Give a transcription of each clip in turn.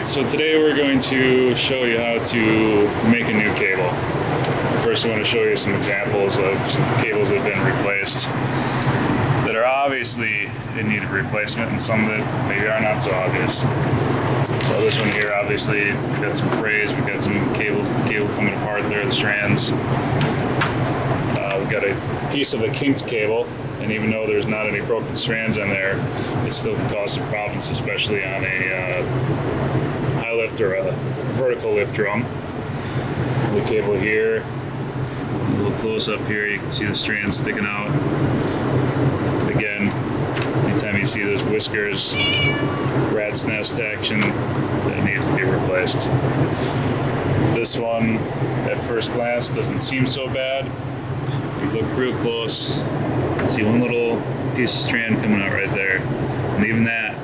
So today we're going to show you how to make a new cable. First I want to show you some examples of some cables that have been replaced that are obviously in need of replacement and some that maybe are not so obvious. So this one here, obviously, we've got some frays, we've got some cable coming apart there, the strands. We've got a piece of a kinked cable, and even though there's not any broken strands on there, it still can cause some problems, especially on a high lift or a vertical lift drum. The cable here, a little close up here, you can see the strands sticking out. Again, anytime you see those whiskers, rat's nest action, that needs to be replaced. This one, at first glance, doesn't seem so bad. You look real close, you see one little piece of strand coming out right there, and even that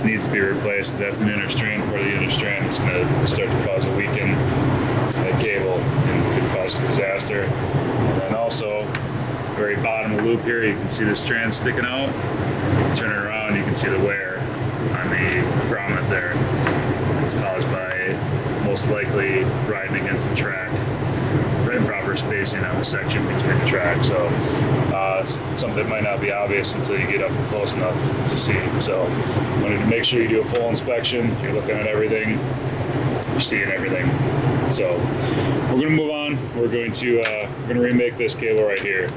needs to be replaced. That's an inner strand, part of the inner strand is going to start to cause a weaken that cable and could cause a disaster. And then also, very bottom of the loop here, you can see the strand sticking out. Turn it around, you can see the wear on the grommet there. It's caused by most likely riding against the track. Improper spacing on the section between the tracks, so something that might not be obvious until you get up close enough to see. So, wanted to make sure you do a full inspection. You're looking at everything, you're seeing everything. So, we're going to move on. We're going to remake this cable right here.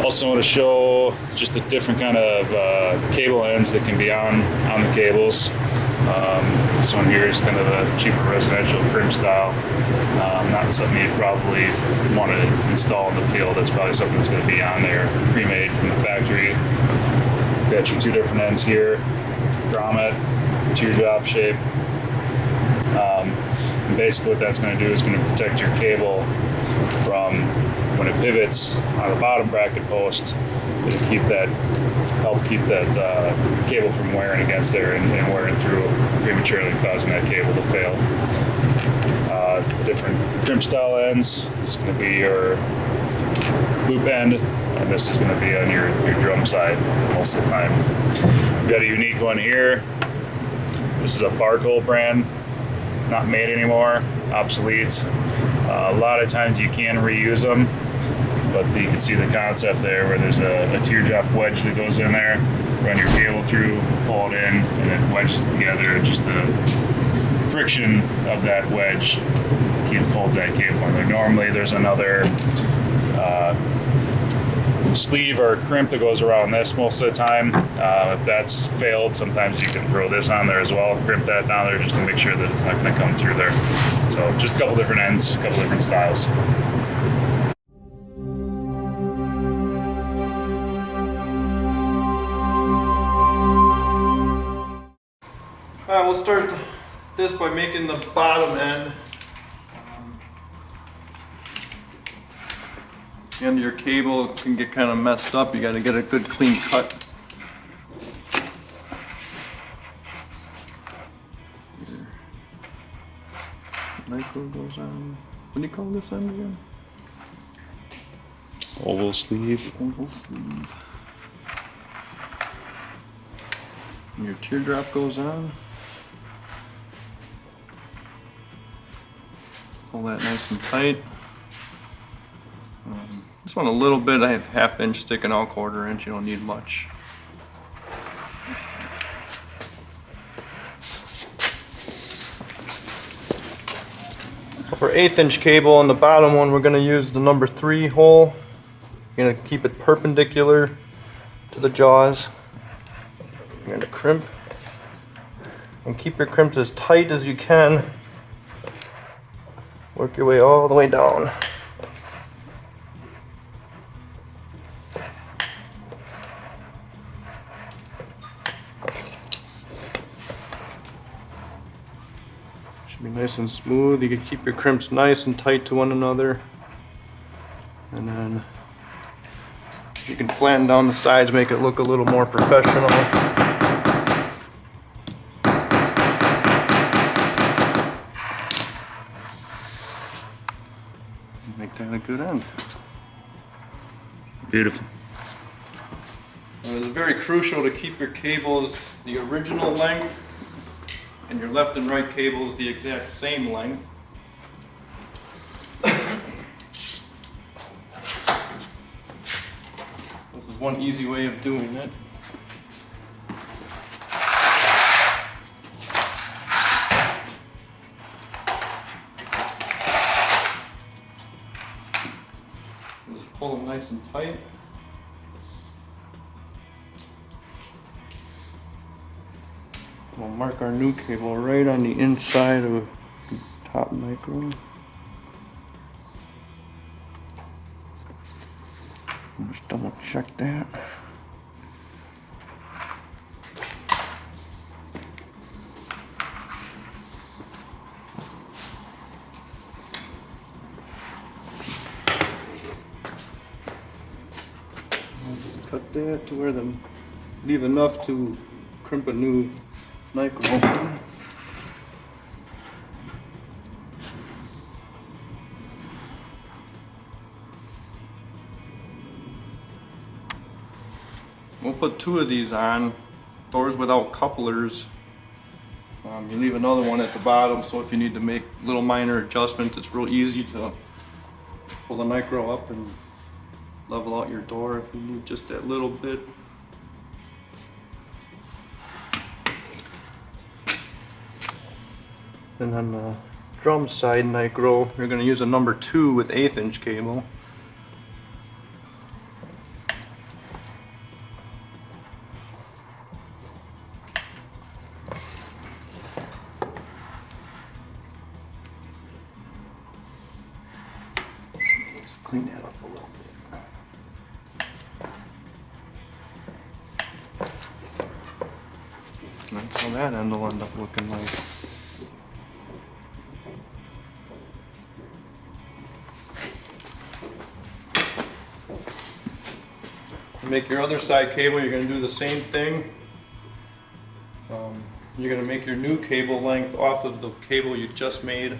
Also want to show just the different kind of cable ends that can be on the cables. This one here is kind of a cheaper residential crimp style. Not something you'd probably want to install in the field. That's probably something that's going to be on there, pre-made from the factory. Got your two different ends here, grommet, teardrop shape. And basically what that's going to do is going to protect your cable from when it pivots on the bottom bracket post. It'll help keep that cable from wearing against there and wearing through prematurely, causing that cable to fail. The different crimp style ends. This is going to be your loop end, and this is going to be on your drum side most of the time. We've got a unique one here. This is a Barkol brand, not made anymore, obsolete. A lot of times you can reuse them, but you can see the concept there where there's a teardrop wedge that goes in there, run your cable through, pull it in, and it wedges it together. Just the friction of that wedge holds that cable in there. Normally there's another sleeve or crimp that goes around this most of the time. If that's failed, sometimes you can throw this on there as well, crimp that down there just to make sure that it's not going to come through there. So just a couple different ends, a couple different styles. Alright, we'll start this by making the bottom end. The end of your cable can get kind of messed up. You got to get a good clean cut. Micro goes on. What do you call this end again? Oval sleeve. Oval sleeve. And your teardrop goes on. Pull that nice and tight. This one a little bit, I have 1/2 inch sticking out, 1/4 inch, you don't need much. For 1/8 inch cable on the bottom one, we're going to use the number 3 hole. You're going to keep it perpendicular to the jaws. You're going to crimp. And keep your crimps as tight as you can. Work your way all the way down. Should be nice and smooth. You can keep your crimps nice and tight to one another. And then you can flatten down the sides, make it look a little more professional. got a good end. Beautiful. And it's very crucial to keep your cables the original length and your left and right cables the exact same length. This is one easy way of doing it. Just pull them nice and tight. We'll mark our new cable right on the inside of the top micro. Just double check that. Cut that to where the leave enough to crimp a new micro. We'll put 2 of these on, doors without couplers. You leave another one at the bottom, so if you need to make little minor adjustments, it's real easy to pull the micro up and level out your door if you need just that little bit. And on the drum side micro, you're going to use a number 2 with 1/8 inch cable. Just clean that up a little bit. And that's how that end will end up looking like. Make your other side cable, you're going to do the same thing. You're going to make your new cable length off of the cable you just made,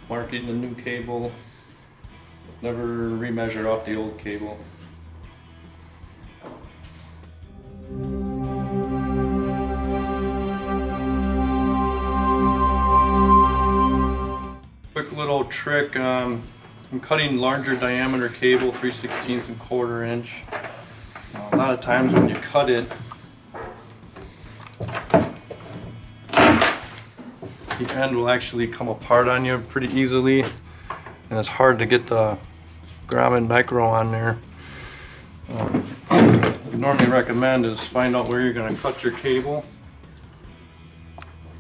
marking the new cable. Never remeasure off the old cable. Quick little trick, I'm cutting larger diameter cable, 3/16 and 1/4 inch. A lot of times when you cut it, the end will actually come apart on you pretty easily, and it's hard to get the grommet micro on there. What I normally recommend is find out where you're going to cut your cable,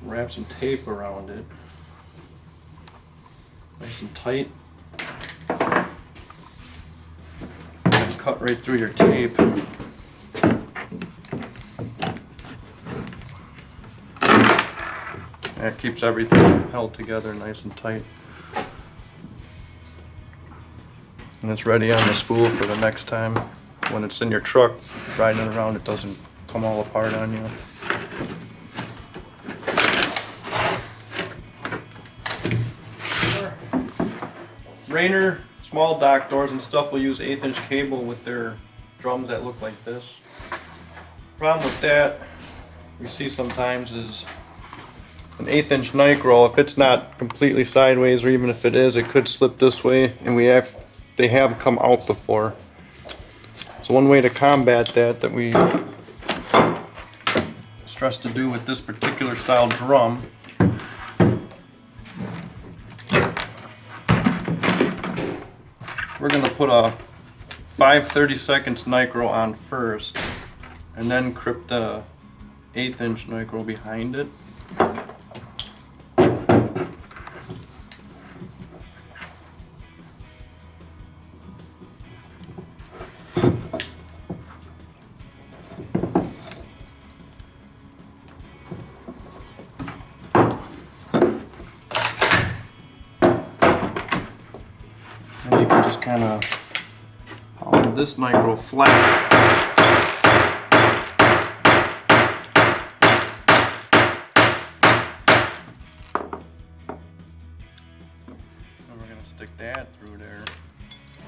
wrap some tape around it, nice and tight, and cut right through your tape. That keeps everything held together nice and tight. And it's ready on the spool for the next time. When it's in your truck, riding it around, it doesn't come all apart on you. Rainer, small dock doors and stuff will use 1/8 inch cable with their drums that look like this. Problem with that, we see sometimes is an 1/8 inch Nicro, if it's not completely sideways, or even if it is, it could slip this way, and they have come out before. So one way to combat that we stress to do with this particular style drum, we're gonna put a 5/32 Nicro on first, and then crimp the 1/8 inch Nicro behind it. And you can just kind of hold this Nicro flat. And we're going to stick that through there.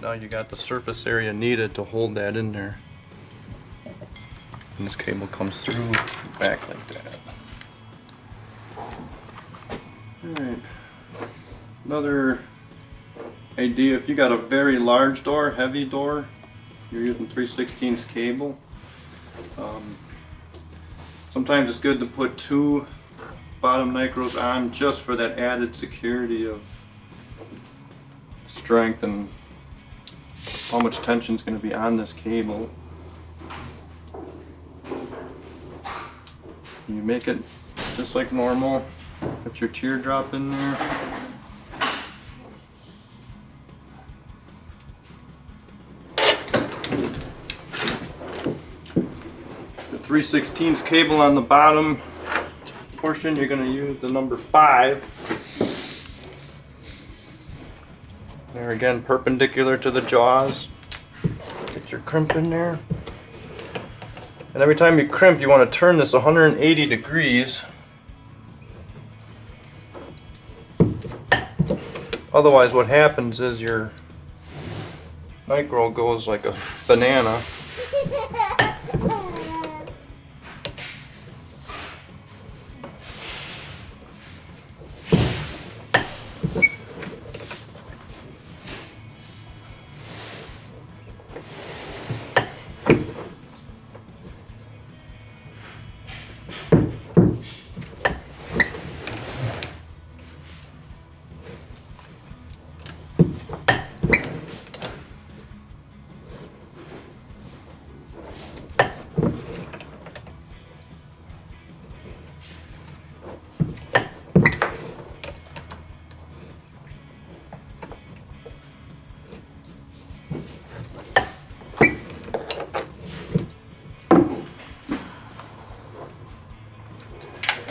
Now you got the surface area needed to hold that in there. And this cable comes through back like that. Alright. Another idea, if you got a very large door, heavy door, you're using 3/16 cable. Sometimes it's good to put 2 bottom Nicros on just for that added security of strength and how much tension is going to be on this cable. You make it just like normal. Put your teardrop in there. The 3/16 cable on the bottom portion, you're going to use the number 5. There again, perpendicular to the jaws. Get your crimp in there. And every time you crimp, you want to turn this 180 degrees. Otherwise, what happens is your Nicro goes like a banana.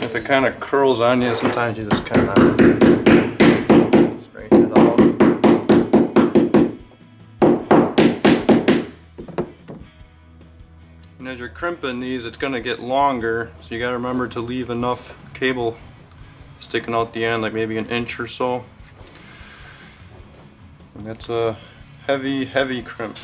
If it kind of curls on you, sometimes you just kind of straighten it out. And as you're crimping these, it's going to get longer, so you got to remember to leave enough cable sticking out the end, like maybe an inch or so. And that's a heavy, heavy crimp.